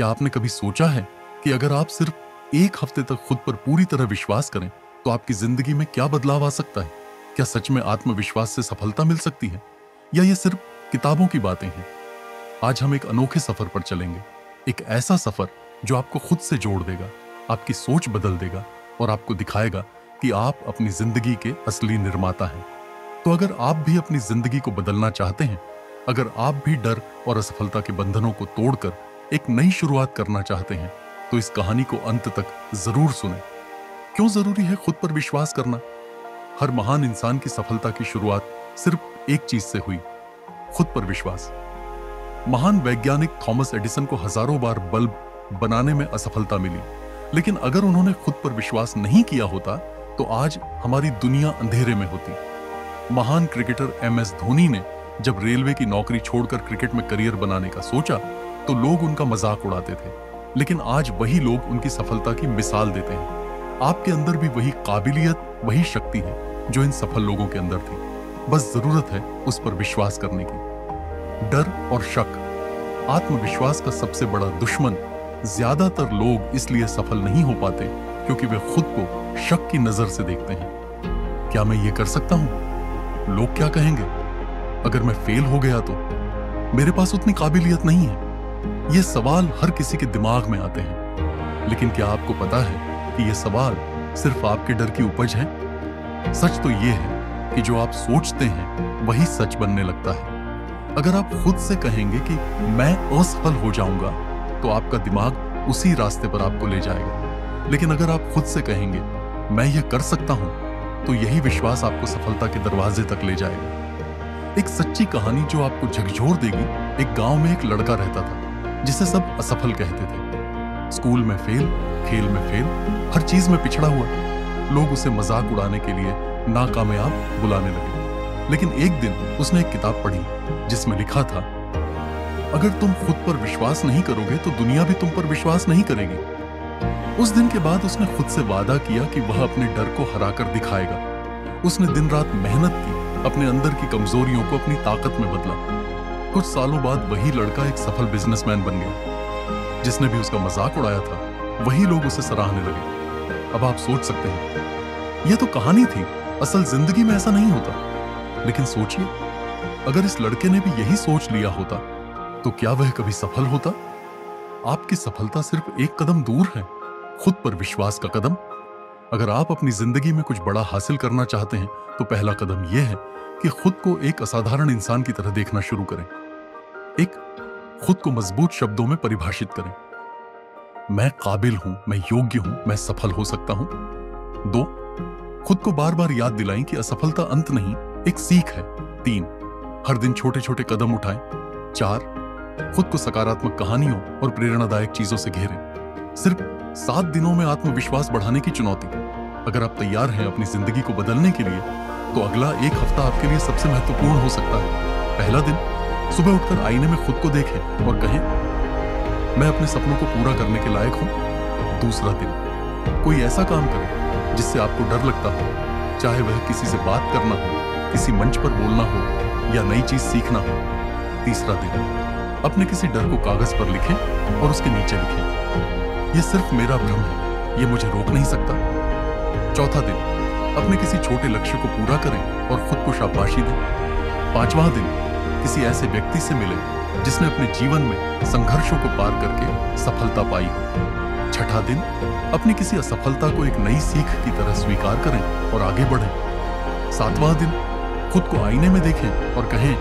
क्या आपने कभी सोचा है कि अगर आप सिर्फ एक हफ्ते तक खुद पर पूरी तरह विश्वास करें तो आपकी जिंदगी में क्या बदलाव आ सकता है? क्या सच में आत्मविश्वास से सफलता मिल सकती है या ये सिर्फ किताबों की बातें हैं? आज हम एक अनोखे सफर पर चलेंगे, एक ऐसा सफर जो आपको खुद से जोड़ देगा, आपकी सोच बदल देगा और आपको दिखाएगा कि आप अपनी जिंदगी के असली निर्माता हैं। तो अगर आप भी अपनी जिंदगी को बदलना चाहते हैं, अगर आप भी डर और असफलता के बंधनों को तोड़कर एक नई शुरुआत करना चाहते हैं, तो इस कहानी को अंत तक जरूर सुनें। क्यों जरूरी है खुद पर विश्वास करना? हर महान इंसान की सफलता की शुरुआत सिर्फ एक चीज से हुई, खुद पर विश्वास। महान वैज्ञानिक थॉमस एडिसन को हजारों बार बल्ब बनाने में असफलता मिली, लेकिन अगर उन्होंने खुद पर विश्वास नहीं किया होता तो आज हमारी दुनिया अंधेरे में होती। महान क्रिकेटर एमएस धोनी ने जब रेलवे की नौकरी छोड़कर क्रिकेट में करियर बनाने का सोचा तो लोग उनका मजाक उड़ाते थे, लेकिन आज वही लोग उनकी सफलता की मिसाल देते हैं। आपके अंदर भी वही काबिलियत, वही शक्ति है जो इन सफल लोगों के अंदर थी। बस जरूरत है उस पर विश्वास करने की। डर और शक, आत्मविश्वास का सबसे बड़ा दुश्मन। ज्यादातर लोग इसलिए सफल नहीं हो पाते क्योंकि वे खुद को शक की नजर से देखते हैं। क्या मैं ये कर सकता हूं? लोग क्या कहेंगे? अगर मैं फेल हो गया तो? मेरे पास उतनी काबिलियत नहीं है। ये सवाल हर किसी के दिमाग में आते हैं, लेकिन क्या आपको पता है कि ये सवाल सिर्फ आपके डर की उपज है? सच तो ये है कि जो आप सोचते हैं वही सच बनने लगता है। अगर आप खुद से कहेंगे कि मैं असफल हो जाऊंगा तो आपका दिमाग उसी रास्ते पर आपको ले जाएगा, लेकिन अगर आप खुद से कहेंगे मैं ये कर सकता हूं तो यही विश्वास आपको सफलता के दरवाजे तक ले जाएगा। एक सच्ची कहानी जो आपको झकझोर देगी। एक गांव में एक लड़का रहता था जिसे सब असफल कहते थे। स्कूल में फेल, खेल में फेल, हर चीज में पिछड़ा हुआ। लोग उसे मजाक उड़ाने के लिए नाकामयाब बुलाने लगे। लेकिन एक दिन उसने एक किताब पढ़ी जिसमें लिखा था, अगर तुम खुद पर विश्वास नहीं करोगे तो दुनिया भी तुम पर विश्वास नहीं करेगी। उस दिन के बाद उसने खुद से वादा किया कि वह अपने डर को हराकर दिखाएगा। उसने दिन रात मेहनत की, अपने अंदर की कमजोरियों को अपनी ताकत में बदला। कुछ सालों बाद वही लड़का एक सफल बिजनेसमैन बन गया। जिसने भी उसका मजाक उड़ाया था वही लोग उसे सराहने लगे। अब आप सोच सकते हैं यह तो कहानी थी, असल जिंदगी में ऐसा नहीं होता। लेकिन सोचिए, अगर इस लड़के ने भी यही सोच लिया होता तो क्या वह कभी सफल होता? आपकी सफलता सिर्फ एक कदम दूर है, खुद पर विश्वास का कदम। अगर आप अपनी जिंदगी में कुछ बड़ा हासिल करना चाहते हैं तो पहला कदम यह है कि खुद को एक असाधारण इंसान की तरह देखना शुरू करें। एक, खुद को मजबूत शब्दों में परिभाषित करें। मैं काबिल हूं, मैं योग्य हूं, मैं सफल हो सकता हूं। 2, खुद को बार बार याद दिलाएं कि असफलता अंत नहीं, एक सीख है। 3, हर दिन छोटे छोटे कदम उठाएं। 4, खुद को सकारात्मक कहानियों और प्रेरणादायक चीजों से घेरें। सिर्फ 7 दिनों में आत्मविश्वास बढ़ाने की चुनौती। अगर आप तैयार हैं अपनी जिंदगी को बदलने के लिए तो अगला एक हफ्ता आपके लिए सबसे महत्वपूर्ण हो सकता है। पहला दिन, सुबह उठकर आईने में खुद को देखें और कहें, मैं अपने सपनों को पूरा करने के लायक हूं। दूसरा दिन, कोई ऐसा काम करें जिससे आपको डर लगता हो, चाहे वह किसी से बात करना हो, किसी मंच पर बोलना हो या नई चीज सीखना हो। तीसरा दिन, अपने किसी डर को कागज पर लिखें और उसके नीचे लिखें, यह सिर्फ मेरा भ्रम है, यह मुझे रोक नहीं सकता। चौथा दिन, अपने किसी छोटे लक्ष्य को पूरा करें और खुद को शाबाशी दें। 5वां दिन, किसी ऐसे व्यक्ति से मिलें जिसने अपने जीवन में संघर्षों को पार करके सफलता पाई हो। 6ठा दिन, अपनी किसी असफलता को एक नई सीख की तरह स्वीकार करें और आगे बढ़ें। 7वां दिन, खुद को आईने में देखें और कहें,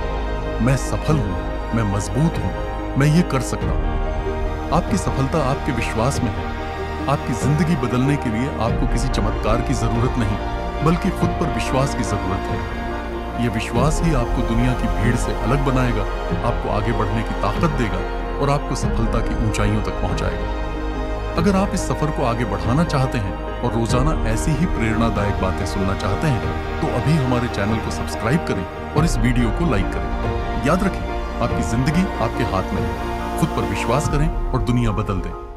मैं सफल हूं, मैं मजबूत हूं, मैं ये कर सकता हूं। आपकी सफलता आपके विश्वास में है। आपकी जिंदगी बदलने के लिए आपको किसी चमत्कार की जरूरत नहीं, बल्कि खुद पर विश्वास की जरूरत है। यह विश्वास ही आपको दुनिया की भीड़ से अलग बनाएगा, आपको आगे बढ़ने की ताकत देगा और आपको सफलता की ऊंचाइयों तक पहुंचाएगा। अगर आप इस सफर को आगे बढ़ाना चाहते हैं और रोजाना ऐसी ही प्रेरणादायक बातें सुनना चाहते हैं तो अभी हमारे चैनल को सब्सक्राइब करें और इस वीडियो को लाइक करें। याद रखें, आपकी जिंदगी आपके हाथ में है। खुद पर विश्वास करें और दुनिया बदल दें।